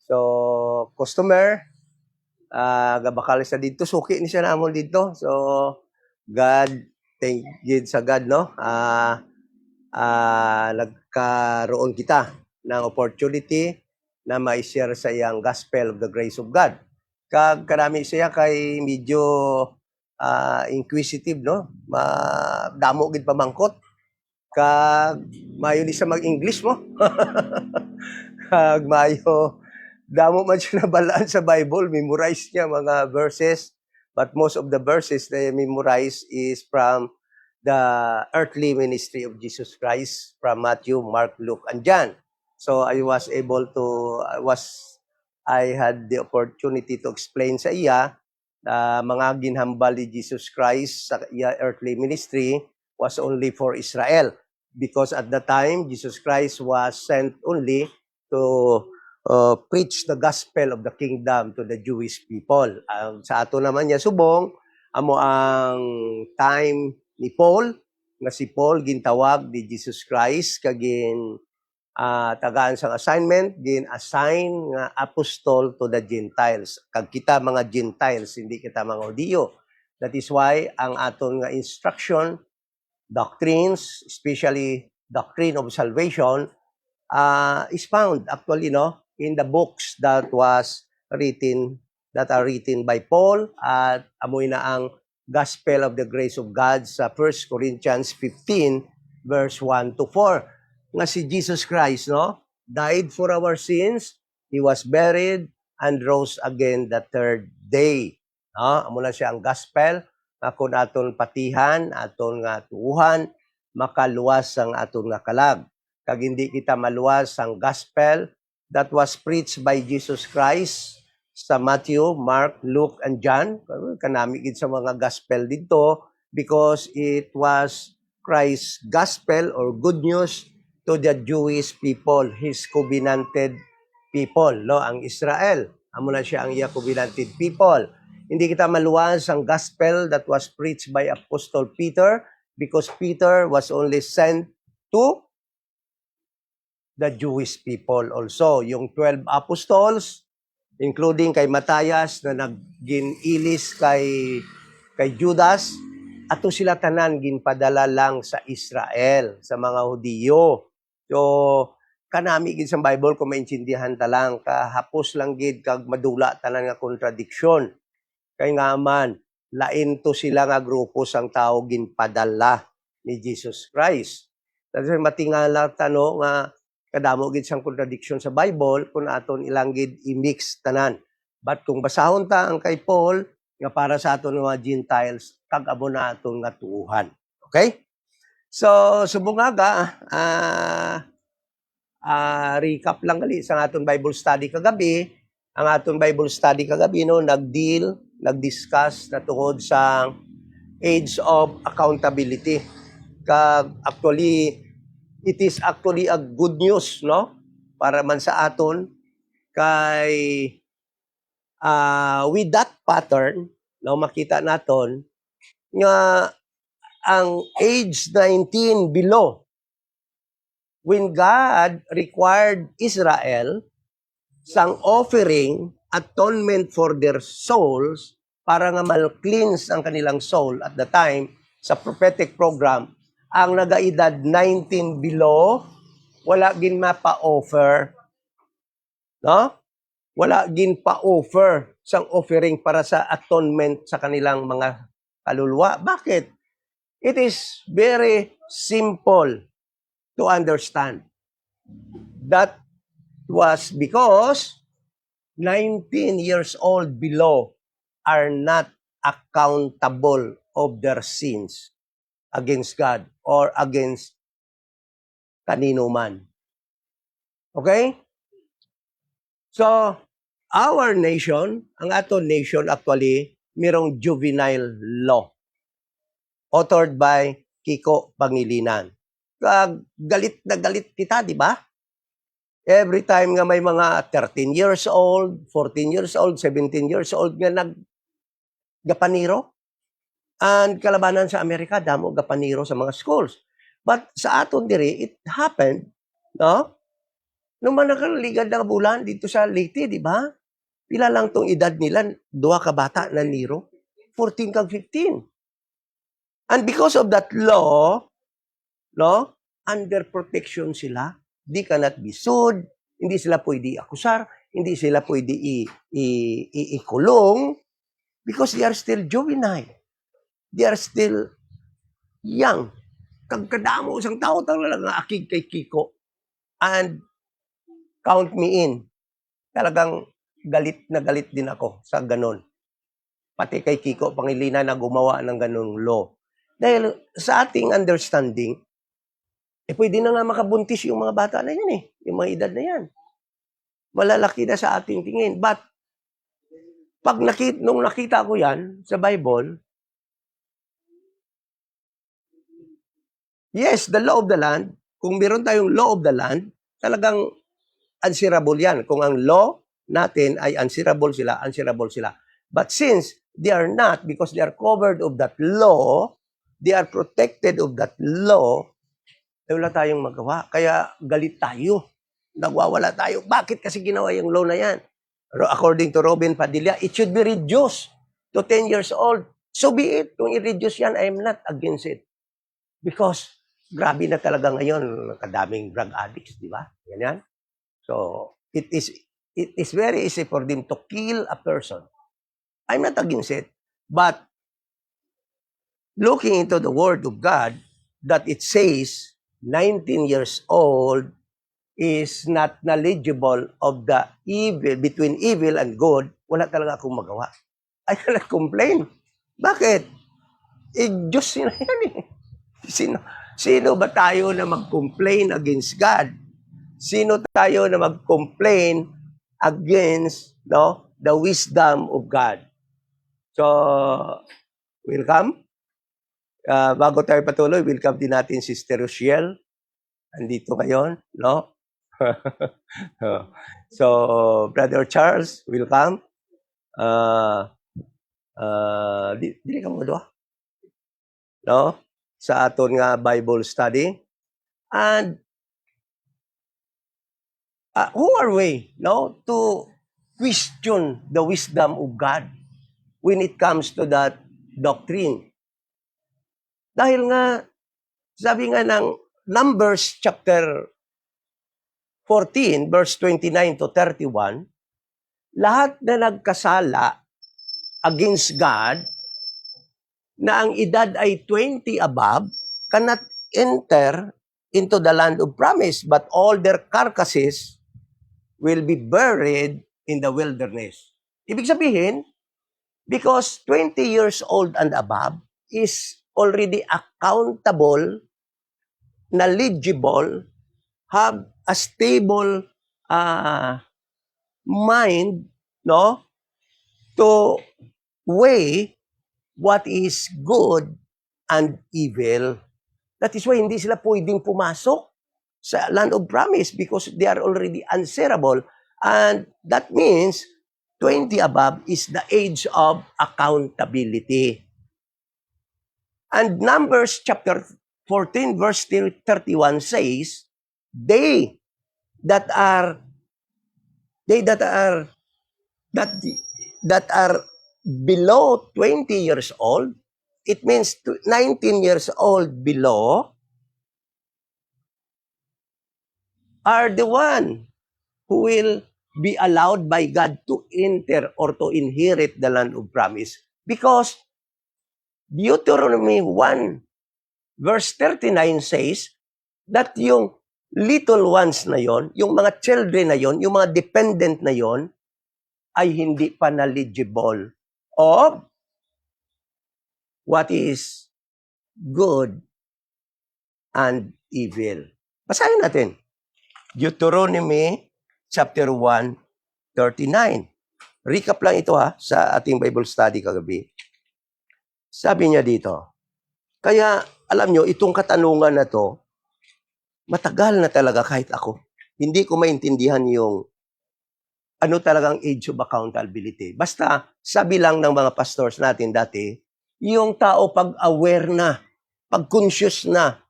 So, customer, gabakal sa dito, suki ni siya namon dito. So, God, thank you sa God, no? Nagkaroon kita ng opportunity na ma-share sa iyang gospel of the grace of God. Karami siya kay medyo inquisitive, no? Damo gid pamangkot. Mayo ni siya mag-English mo. Mayo damo man siya nabalaan sa Bible, memorize niya mga verses, but most of the verses na memorize is from the earthly ministry of Jesus Christ from Matthew, Mark, Luke, and John. So I was able to, I had the opportunity to explain sa iya mga ginhambal ni Jesus Christ sa iya earthly ministry was only for Israel. Because at the time, Jesus Christ was sent only to preach the gospel of the kingdom to the Jewish people. Sa ato naman niya subong, amo ang time ni Paul, nga si Paul gintawag ni Jesus Christ kagin tagaan sang assignment, gin-assign nga apostol to the Gentiles. Kag kita mga Gentiles, hindi kita mga Hudiyo. That is why ang aton nga instruction, doctrines, especially doctrine of salvation, is found actually, no, in the books that are written by Paul, at amoy na ang Gospel of the Grace of God sa 1 Corinthians 15 verse 1 to 4. Nga si Jesus Christ, no, died for our sins, he was buried and rose again the third day. No, amo na siya ang gospel nga kung aton patihan, aton nga tuuhan, makaluwas ang aton nga kalag. Kag hindi kita maluwas ang gospel that was preached by Jesus Christ sa Matthew, Mark, Luke, and John. Kanami gid sa mga gospel dito because it was Christ's gospel or good news to the Jewish people, his covenanted people, no, ang Israel. Amo na siya ang iya covenanted people. Hindi kita maluwas ang gospel that was preached by Apostle Peter because Peter was only sent to the Jewish people also. Yung 12 apostles, including kay Matthias na naginilis kay Judas, ato sila tanan ginpadala lang sa Israel, sa mga Hudiyo. So, kanami gid sa Bible kung maintindihan ta lang, kahapos lang gid kag madula tanan nga kontradiksyon. Kay nga man, lain to sila nga grupo sang tao ginpadala ni Jesus Christ. Kasi matingala tano nga kadamo gid sang contradiction sa Bible kung aton ilang gid i-mix tanan. But kung basahon ta ang kay Paul nga para sa aton mga Gentiles, kag-amo na aton nga tuuhan. Okay? So subungaga, recap lang gali sa aton Bible study kagabi. Ang aton Bible study kagabi no nag-discuss na tungod sa age of accountability. Kag actually it is actually a good news, no? Para man sa aton kay with that pattern, no, makita naton nga ang age 19 below, when God required Israel sang offering atonement for their souls para nga mal-cleanse ang kanilang soul at the time sa prophetic program, ang nagaedad 19 below, wala gin mapa-offer, no? Wala gin pa-offer sang offering para sa atonement sa kanilang mga kaluluwa. Bakit? It is very simple to understand. That was because 19 years old below are not accountable of their sins against God or against kanino man. Okay? So, our nation, ang aton nation actually, mayroong juvenile law authored by Kiko Pangilinan. Galit na galit kita, di ba? Every time nga may mga 13 years old, 14 years old, 17 years old nga naggapaniro. And kalabanan sa Amerika, damo gapaniro sa mga schools. But sa aton diri, it happened, no? Nung manakaligad na bulan dito sa Leyte, di ba? Pila lang tong edad nila, duha ka bata na niro, 14 kag 15. And because of that law, no, under protection sila, di cannot be sued, hindi sila pwede akusar, hindi sila pwede ikulong, because they are still juvenile. They are still young. Kagkadamo isang tao talaga akig kay Kiko. And count me in. Talagang galit na galit din ako sa ganun. Pati kay Kiko Pangilinan na gumawa ng ganung law. Dahil sa ating understanding, pwede na nga makabuntis yung mga bata na yan yung mga edad na yan. Malalaki na sa ating tingin. But, nung nakita ko yan sa Bible, yes, the law of the land, kung meron tayong law of the land, talagang answerable yan. Kung ang law natin ay answerable sila. But since they are not, because they are covered of that law, they are protected of that law, wala tayong magawa. Kaya galit tayo. Nagwawala tayo. Bakit kasi ginawa yung law na yan? According to Robin Padilla, it should be reduced to 10 years old. So be it. Kung i-reduce yan, I am not against it. Because grabe na talaga ngayon, kadaming drug addicts, di ba? Ganyan. So, it is very easy for them to kill a person. I'm not against it. But, looking into the Word of God, that it says, 19 years old is not knowledgeable of the evil, between evil and good, wala talaga akong magawa. I cannot complain. Bakit? Diyos sila yan Sino ba tayo na mag-complain against God? Sino tayo na mag-complain against the wisdom of God? So, welcome. Bago tayo patuloy, welcome din natin Sister Rochelle. Andito ngayon, no? So, Brother Charles, welcome. Dili ka mo doon? No? Sa aton nga Bible study. And who are we, no, to question the wisdom of God when it comes to that doctrine? Dahil nga, sabi nga ng Numbers chapter 14, verse 29 to 31, lahat na nagkasala against God, na ang edad ay 20 above, cannot enter into the land of promise, but all their carcasses will be buried in the wilderness. Ibig sabihin, because 20 years old and above is already accountable, knowledgeable, have a stable mind, no, to weigh what is good and evil. That is why hindi sila pwedeng pumasok sa land of promise because they are already answerable. And that means 20 above is the age of accountability. And Numbers chapter 14 verse 31 says, they that are below 20 years old, it means 19 years old below, are the one who will be allowed by God to enter or to inherit the land of promise. Because Deuteronomy 1 verse 39 says that yung little ones na yon, yung mga children na yon, yung mga dependent na yon, ay hindi pa knowledgeable of what is good and evil. Basahin natin. Deuteronomy chapter 1, 39. Recap lang ito sa ating Bible study kagabi. Sabi niya dito, kaya alam nyo, itong katanungan na to, matagal na talaga kahit ako. Hindi ko maintindihan yung ano talagang age of accountability. Basta, sabi lang ng mga pastors natin dati, yung tao pag-aware na, pag-conscious na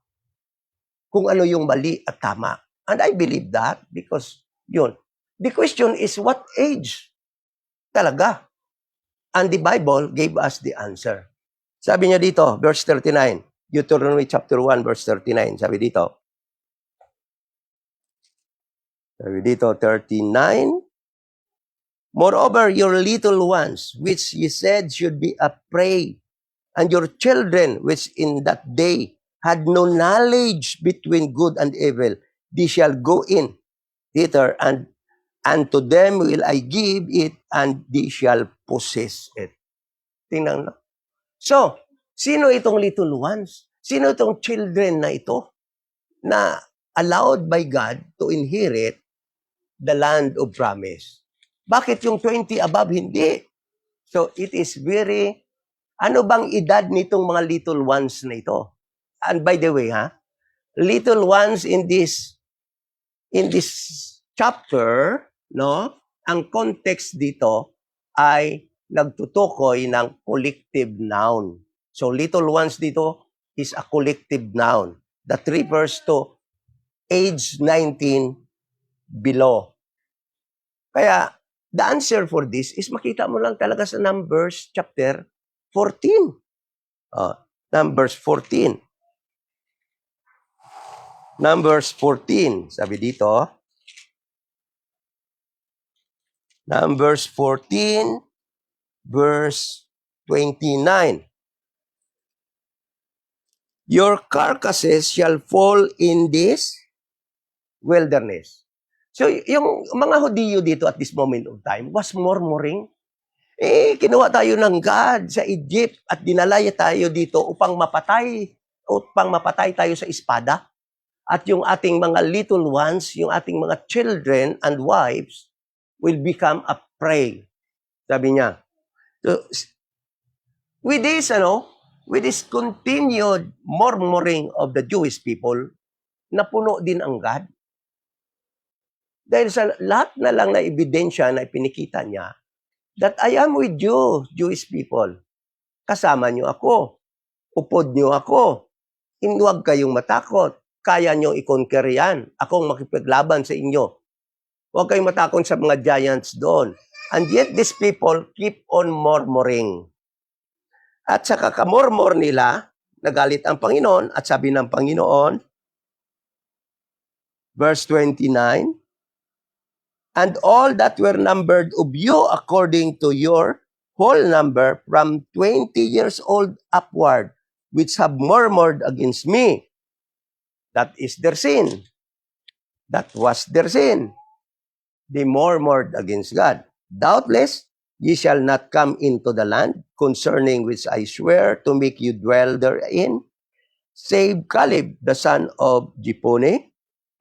kung ano yung mali at tama. And I believe that because yun. The question is what age talaga? And the Bible gave us the answer. Sabi niya dito, verse 39, Deuteronomy chapter 1, verse 39, sabi dito, 39, moreover, your little ones, which ye said should be a prey, and your children, which in that day had no knowledge between good and evil, they shall go in thither, and to them will I give it, and they shall possess it. Tingnan na. So, sino itong little ones? Sino itong children na ito na allowed by God to inherit the land of promise? Bakit yung 20 above hindi? So, it is very, ano bang edad nitong mga little ones na ito? And by the way, little ones in this chapter, no? Ang context dito ay nagtutukoy ng collective noun. So little ones dito is a collective noun that refers to age 19 below. Kaya the answer for this is makita mo lang talaga sa Numbers chapter 14. Numbers 14. Numbers 14, sabi dito. Numbers 14, verse 29. Your carcasses shall fall in this wilderness. So, yung mga Hudiyo dito at this moment of time was murmuring. Kinuha tayo ng God sa Egypt at dinalaya tayo dito upang mapatay tayo sa espada. At yung ating mga little ones, yung ating mga children and wives will become a prey. Sabi niya. So, with this continued murmuring of the Jewish people, napuno din ang God. Dahil sa lahat na lang na ebidensya na ipinikita niya, that I am with you, Jewish people. Kasama niyo ako. Upod niyo ako. Huwag kayong matakot. Kaya niyo i-conquer yan. Akong makipaglaban sa inyo. Huwag kayong matakot sa mga giants doon. And yet these people keep on murmuring. At sa kakamurmur nila, nagalit ang Panginoon at sabi ng Panginoon, verse 29, and all that were numbered of you according to your whole number from 20 years old upward, which have murmured against me. That is their sin. That was their sin. They murmured against God. Doubtless, ye shall not come into the land concerning which I swear to make you dwell therein, save Caleb the son of Jephunneh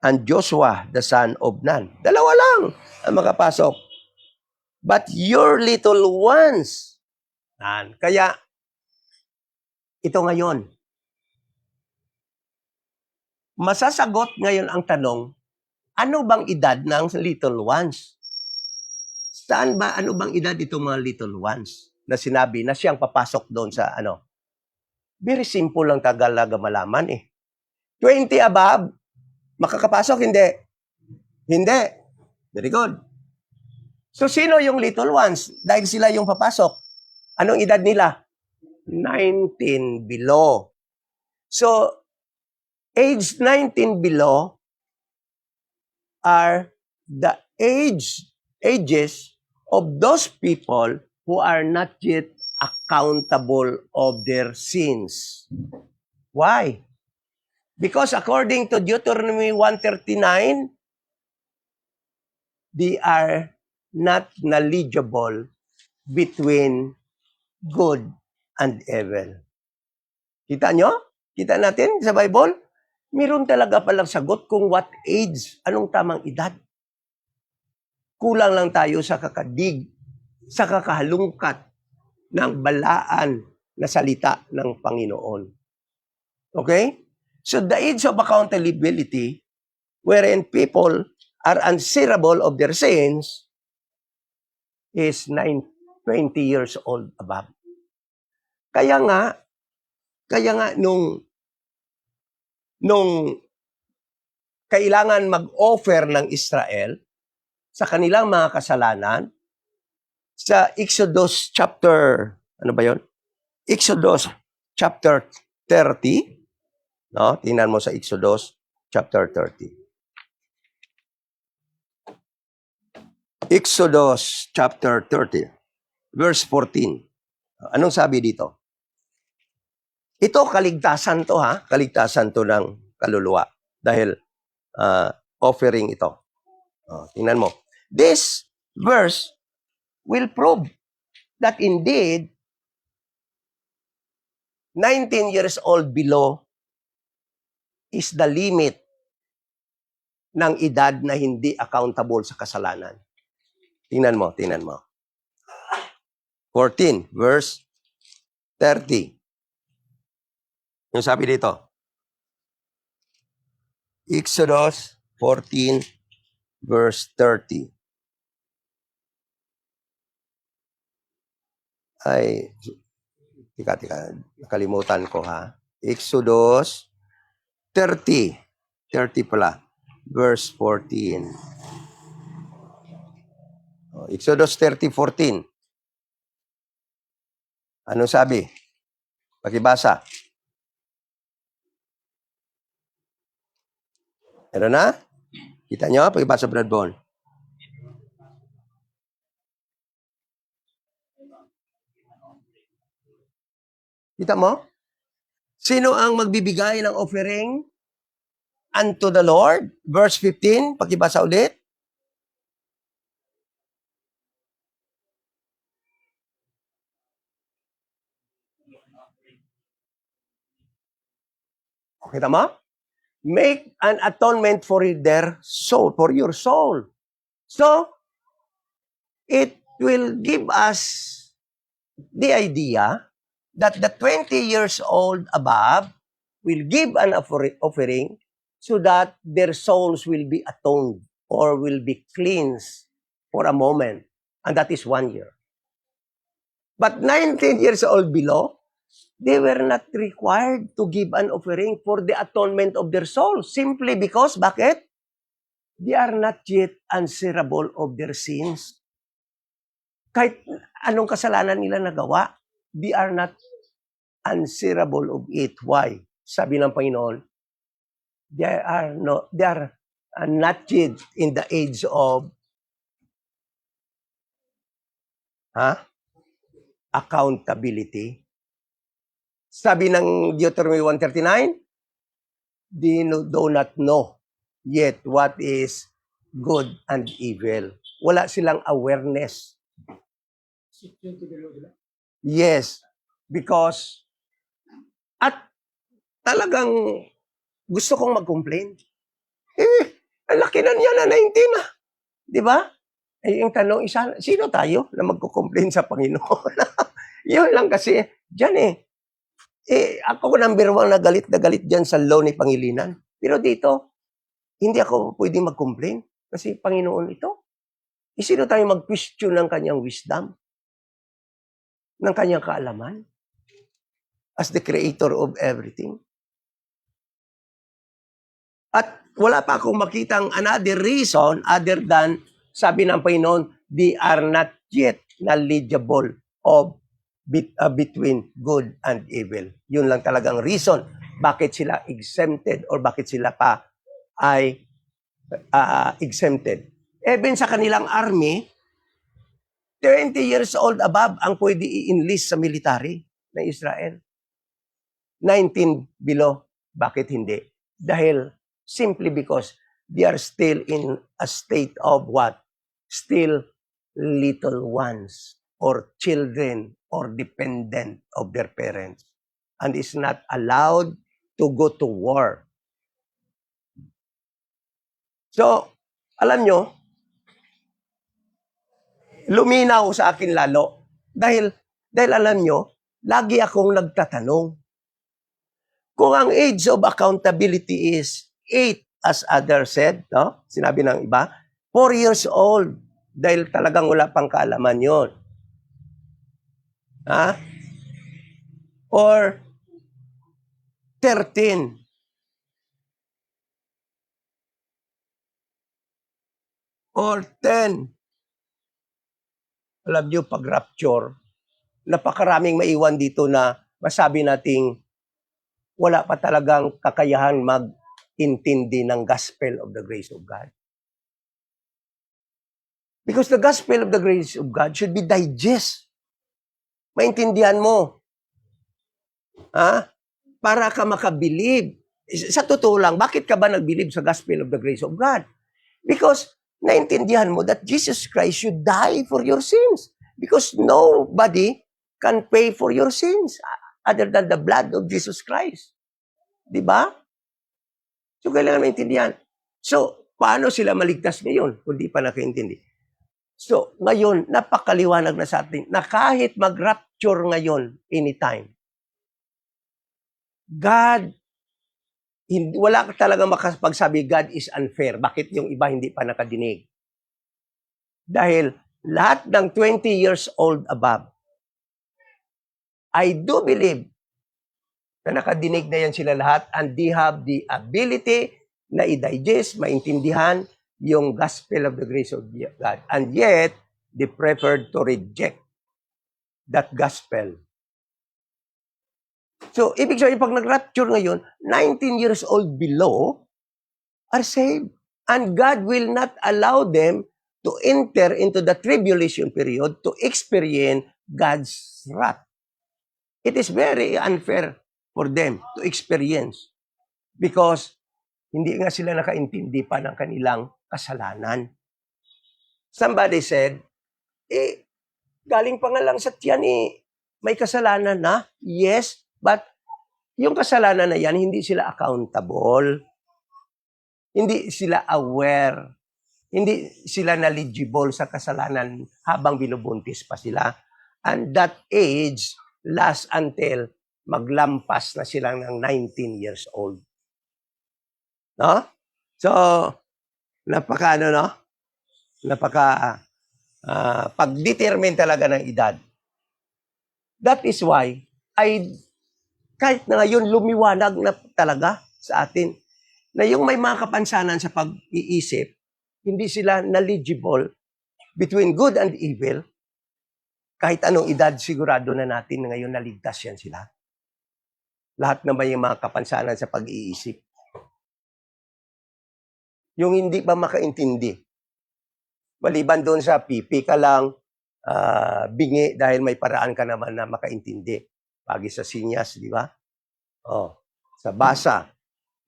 and Joshua the son of Nun. Dalawa lang ang makapasok. But your little ones. Kaya, ito ngayon. Masasagot ngayon ang tanong, ano bang edad ng little ones? Ano bang edad itong mga little ones na sinabi na siyang papasok doon sa Very simple lang tagalaga malaman 20 above, makakapasok, hindi? Hindi. Very good. So, sino yung little ones? Dahil sila yung papasok. Anong edad nila? 19 below. So, age 19 below are the ages of those people who are not yet accountable of their sins. Why? Because according to Deuteronomy 1:39, they are not knowledgeable between good and evil. Kita nyo? Kita natin sa Bible? Meron talaga palang sagot kung what age, anong tamang edad. Kulang lang tayo sa sa kakahalungkat ng balaan na salita ng Panginoon. Okay? So the age of accountability, wherein people are answerable of their sins, is 20 years old above. Kaya nga nung kailangan mag-offer ng Israel sa kanilang mga kasalanan sa Exodus chapter, ano ba yon? Exodus chapter 30. No? Tingnan mo sa Exodus chapter 30. Exodus chapter 30, verse 14. Anong sabi dito? Ito, kaligtasan to ha. Kaligtasan to ng kaluluwa. Dahil offering ito. Tingnan mo. This verse will prove that indeed 19 years old below is the limit ng edad na hindi accountable sa kasalanan. Tingnan mo. 14, verse 30. Yung sabi dito. Exodus 14, verse 30. Ay, tika, nakalimutan ko ha. Exodus 30 pala, verse 14. Exodus 30:14. Anong sabi? Pakibasa. Meron na? Kita nyo? Pakibasa, Brad Bon. Kita mo? Sino ang magbibigay ng offering unto the Lord? Verse 15, pakibasa ulit. Kita mo? Make an atonement for their soul, for your soul. So, it will give us the idea that the 20 years old above will give an offering so that their souls will be atoned or will be cleansed for a moment. And that is 1 year. But 19 years old below, they were not required to give an offering for the atonement of their soul. Simply because, bakit? They are not yet answerable of their sins. Kahit anong kasalanan nila nagawa, they are not answerable of it. Why? Sabi ng Panginoon, they are not yet in the age of accountability. Sabi ng Deuteronomy 1:39, they do not know yet what is good and evil. Wala silang awareness. Yes, because at talagang gusto kong mag-complain. Ang laki na niya na 19 ah. Di ba? Eh, yung tanong, sino tayo na magko-complain sa Panginoon? Yun lang kasi, dyan ako number 1 na galit dyan sa law ni Pangilinan. Pero dito, hindi ako pwedeng mag-complain kasi Panginoon ito. Sino tayo mag-question ng kanyang wisdom? Ng kanyang kaalaman? As the creator of everything. At wala pa akong makitang another reason other than, sabi ng Panginoon, they are not yet knowledgeable of between good and evil. Yun lang talagang reason bakit sila exempted or bakit sila pa ay exempted. Even sa kanilang army, 20 years old above ang pwede i-enlist sa military ng Israel. 19 below. Bakit hindi? Dahil simply because they are still in a state of what? Still little ones or children or dependent of their parents and is not allowed to go to war. So, alam nyo, luminaw sa akin lalo dahil alam nyo, lagi akong nagtatanong. Kung ang age of accountability is 8, as others said, no? Sinabi ng iba, 4 years old, dahil talagang wala pang kaalaman yon. Or 13. or 10. Alam nyo, pag rapture, napakaraming maiwan dito na masabi nating wala pa talagang kakayahan mag-intindi ng gospel of the grace of God. Because the gospel of the grace of God should be digest. Maintindihan mo. Ha? Para ka makabilib. Sa totoo lang, bakit ka ba nagbilib sa gospel of the grace of God? Because naintindihan mo that Jesus Christ should die for your sins. Because nobody can pay for your sins other than the blood of Jesus Christ. Di ba? So, kailangan maintindihan. So, paano sila maligtas ngayon kung di pa nakaintindi? So, ngayon, napakaliwanag na sa atin na kahit mag-rapture ngayon, anytime, God, wala ka talaga makapagsabi, God is unfair. Bakit yung iba hindi pa nakadinig? Dahil lahat ng 20 years old above, I do believe na nakadinig na yan sila lahat and they have the ability na i-digest, maintindihan yung gospel of the grace of God. And yet, they preferred to reject that gospel. So, ibig sabihin, pag nag-rapture ngayon, 19 years old below are saved. And God will not allow them to enter into the tribulation period to experience God's wrath. It is very unfair for them to experience because hindi nga sila nakaintindi pa ng kanilang kasalanan. Somebody said, galing pa nga lang sa tiyan may kasalanan na. Yes, but yung kasalanan na yan, hindi sila accountable. Hindi sila aware. Hindi sila knowledgeable sa kasalanan habang binubuntis pa sila. And that age lasts until maglampas na sila ng 19 years old. No? So, pag-determine talaga ng edad. That is why, kahit na ngayon lumiwanag na talaga sa atin, na yung may mga kapansanan sa pag-iisip, hindi sila knowledgeable between good and evil, kahit anong edad, sigurado na natin na ngayon naligtas yan sila. Lahat na may mga kapansanan sa pag-iisip. Yung hindi pa makaintindi. Maliban doon sa pipi ka lang, bingi dahil may paraan ka naman na makaintindi. Pagi sa sinyas, di ba? Sa basa.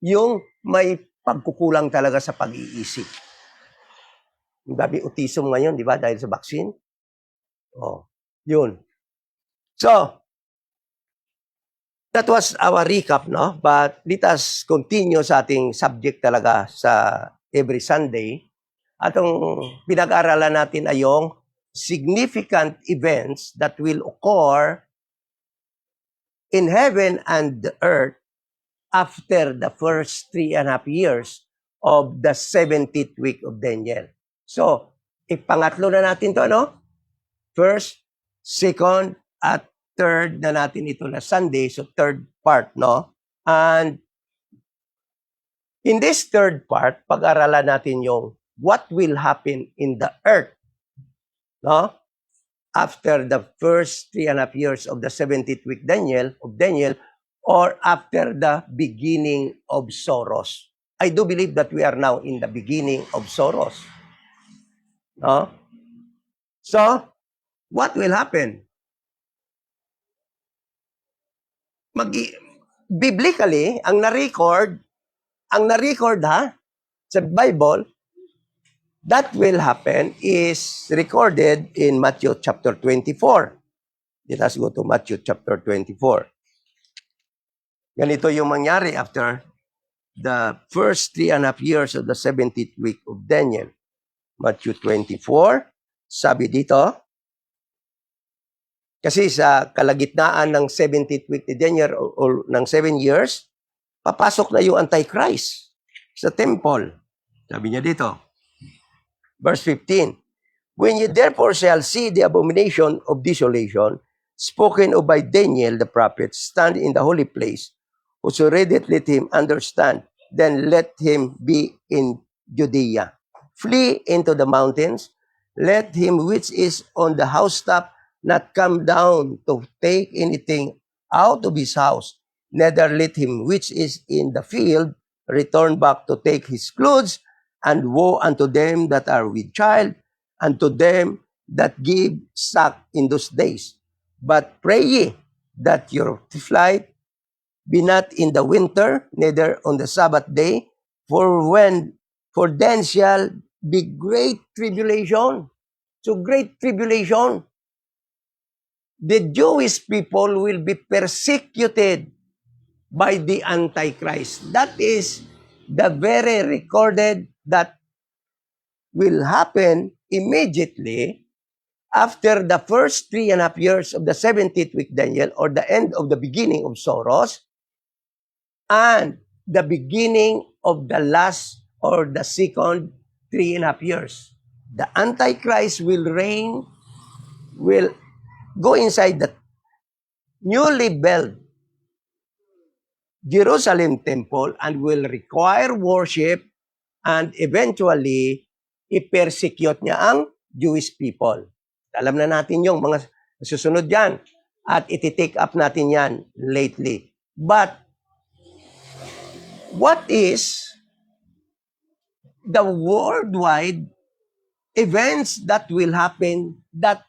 Yung may pagkukulang talaga sa pag-iisip. Yung gabi autism ngayon, di ba? Dahil sa vaccine. Yun. So, that was our recap, no? But let us continue sa ating subject talaga sa every Sunday. Atong pinag-aralan natin ay yung significant events that will occur in heaven and the earth after the first 3.5 years of the 70th week of Daniel. So, ipangatlo na natin to, no? First, second, at third na natin ito na Sunday. So, third part, no? And in this third part, pag-aralan natin yung what will happen in the earth, no? After the first 3.5 years of the 70th week of Daniel, or after the beginning of sorrows. I do believe that we are now in the beginning of sorrows. No? So, what will happen? Biblically, ang na-record sa Bible, that will happen is recorded in Matthew chapter 24. Let us go to Matthew chapter 24. Ganito yung mangyari after the first 3.5 years of the 70th week of Daniel. Matthew 24, sabi dito, kasi sa kalagitnaan ng 70th week ni Daniel o ng 7 years, papasok na yung Antichrist sa temple. Sabi niya dito, verse 15, when you therefore shall see the abomination of desolation, spoken of by Daniel the prophet, stand in the holy place, whoso read it, let him understand, then let him be in Judea. flee into the mountains. Let him which is on the housetop not come down to take anything out of his house. Neither let him which is in the field return back to take his clothes. And woe unto them that are with child, and to them that give suck in those days. But pray ye that your flight be not in the winter, neither on the Sabbath day, for then shall be great tribulation. So great tribulation. The Jewish people will be persecuted by the Antichrist. That is the very recorded that will happen immediately after the first 3.5 years of the 70th week Daniel, or the end of the beginning of Soros, and the beginning of the last or the second 3.5 years. The Antichrist will reign, will go inside the newly built Jerusalem temple and will require worship, and eventually i-persecute niya ang Jewish people. Alam na natin yung mga susunod yan at iti-take up natin yan lately. But what is the worldwide events that will happen that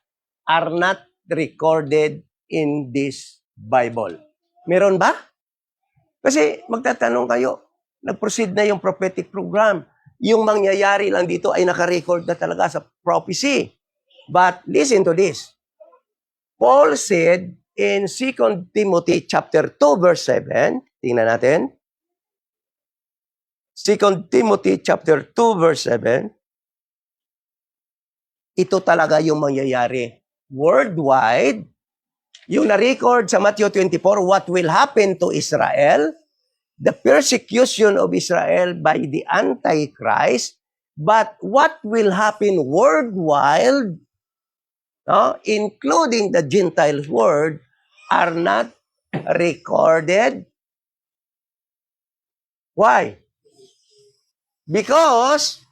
are not recorded in this Bible? Meron ba? Kasi magtatanong kayo, nag-proceed na yung prophetic program. Yung mangyayari lang dito ay naka-record na talaga sa prophecy. But listen to this. Paul said in 2 Timothy chapter 2 verse 7, tingnan natin. 2 Timothy chapter 2 verse 7, ito talaga yung mangyayari worldwide. Yung na-record sa Matthew 24, what will happen to Israel, the persecution of Israel by the Antichrist, but what will happen worldwide, including the Gentile world, are not recorded. Why? Because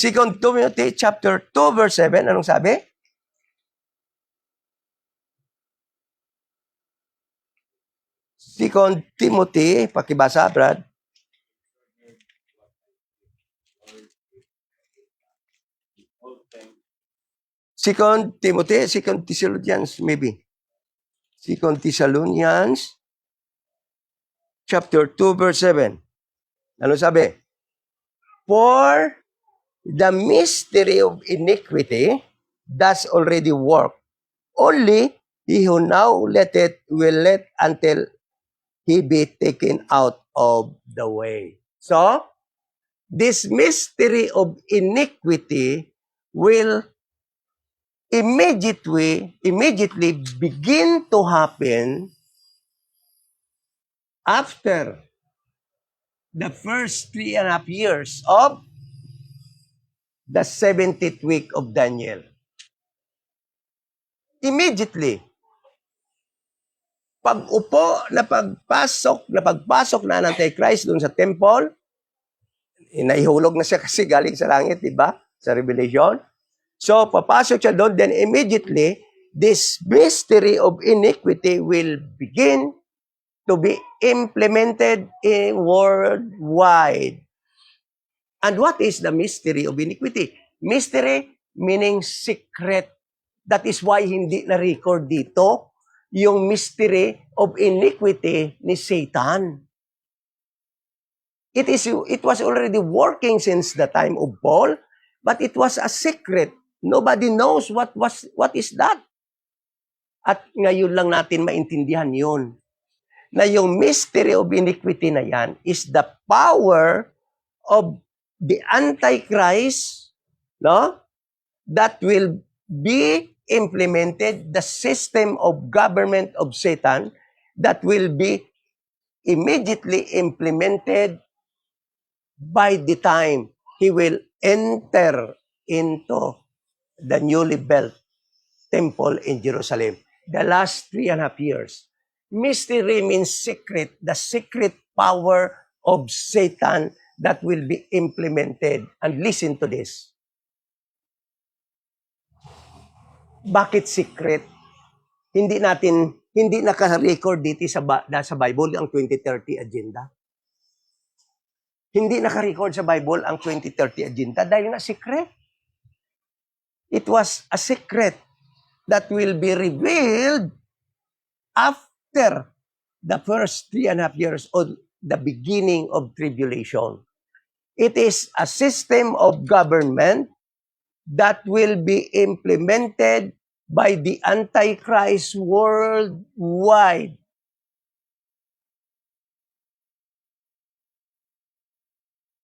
2 Timothy chapter 2 verse 7, anong sabi? Second Timothy, pakibasa, Brad. Second Timothy, Second Thessalonians, maybe. Second Thessalonians, chapter 2, verse 7. Ano sabi? For the mystery of iniquity does already work. Only he who now letteth will let until he be taken out of the way. So, this mystery of iniquity will immediately begin to happen after the first 3.5 years of the 70th week of Daniel. Immediately. Pag-upo na pagpasok na ng Antichrist doon sa temple, naihulog na siya kasi galing sa langit, di ba? Sa Revelation. So, papasok siya doon, then immediately, this mystery of iniquity will begin to be implemented in worldwide. And what is the mystery of iniquity? Mystery meaning secret. That is why hindi na-record dito yung mystery of iniquity ni Satan. It was already working since the time of Paul, but it was a secret. Nobody knows what is that. At ngayon lang natin maintindihan yun. Na yung mystery of iniquity na yan is the power of the Antichrist, no? That will be implemented, the system of government of Satan that will be immediately implemented by the time he will enter into the newly built temple in Jerusalem. The last 3.5 years. Mystery means secret, the secret power of Satan that will be implemented. And listen to this. Bakit secret? Hindi naka-record dito sa Bible ang 2030 agenda. Hindi naka-record sa Bible ang 2030 agenda dahil na secret. It was a secret that will be revealed after the first 3.5 years of the beginning of tribulation. It is a system of government that will be implemented by the Antichrist worldwide.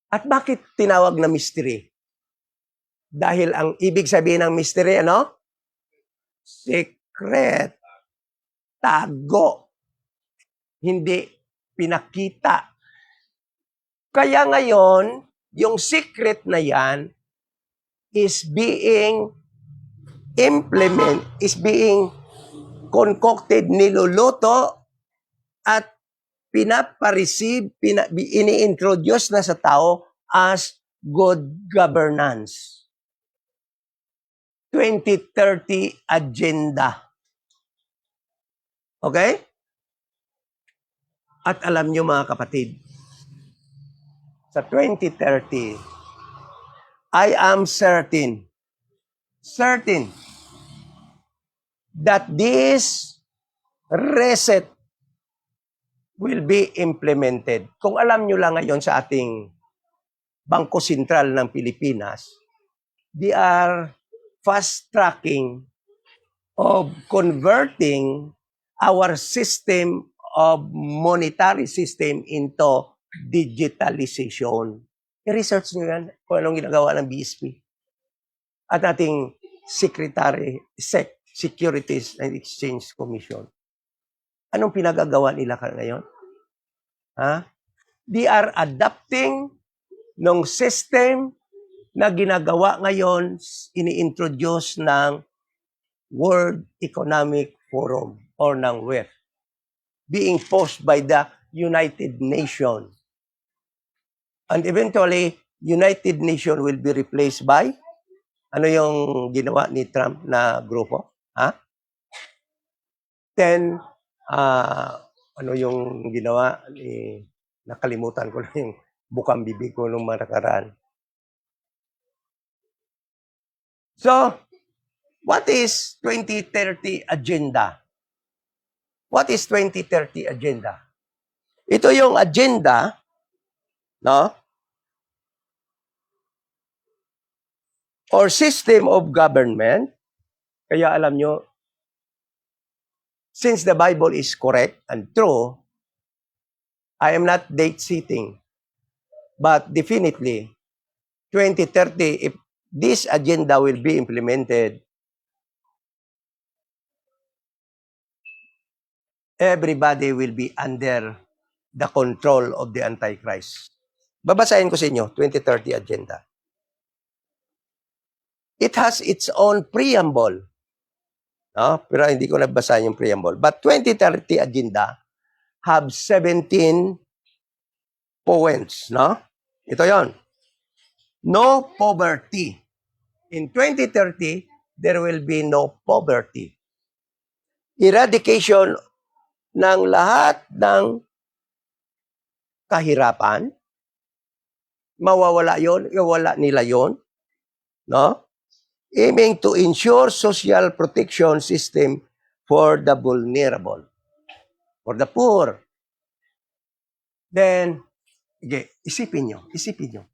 At bakit tinawag na mystery? Dahil ang ibig sabihin ng mystery, ano? Secret. Tago. Hindi pinakita. Kaya ngayon, yung secret na yan is being concocted, niluluto, at ini-introduce na sa tao as good governance. 2030 agenda. Okay? At alam nyo mga kapatid, sa 2030, I am certain that this reset will be implemented. Kung alam nyo lang ngayon sa ating Bangko Sentral ng Pilipinas, they are fast-tracking of converting our system of monetary system into digitalization. I-research nyo yan kung anong ginagawa ng BSP. At ating Securities and Exchange Commission. Anong pinagagawa nila ngayon? They are adapting ng system na ginagawa ngayon, ini-introduce ng World Economic Forum or ng WEF, being posed by the United Nations. And eventually, United Nations will be replaced by, ano yung ginawa ni Trump na grupo? Then, ano yung ginawa? Nakalimutan ko lang yung bukang bibig ko nung mga nakaraan. So, what is 2030 agenda? What is 2030 agenda? Ito yung agenda, no? Or system of government. Kaya alam nyo, since the Bible is correct and true, I am not date-setting. But definitely, 2030, if this agenda will be implemented, everybody will be under the control of the Antichrist. Babasahin ko sa inyo, 2030 agenda. It has its own preamble. No? Pero hindi ko nabasahin yung preamble. But 2030 agenda have 17 points. No? Ito yon. No poverty. In 2030, there will be no poverty. Eradication ng lahat ng kahirapan. Mawawala yon, iwala nila yon. No? Aiming to ensure social protection system for the vulnerable, for the poor. Then, isipin nyo. Isipin nyo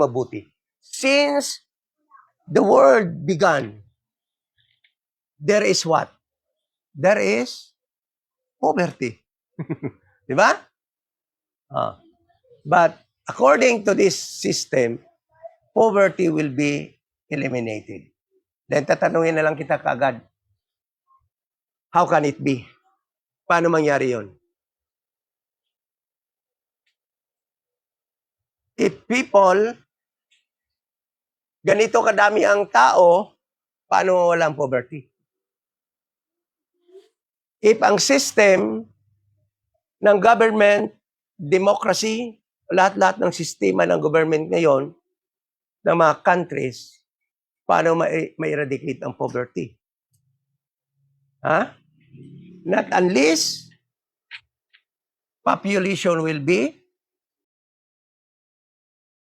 mabuti. Since the world began, there is what? There is poverty. Diba? But according to this system, poverty will be eliminated. Then tatanungin na lang kita kaagad, how can it be? Paano mangyari yon? If people, ganito kadami ang tao, paano walang poverty? If ang system ng government, democracy, lahat-lahat ng sistema ng government ngayon, ng mga countries, paano ma-eradicate ang poverty. Not unless population will be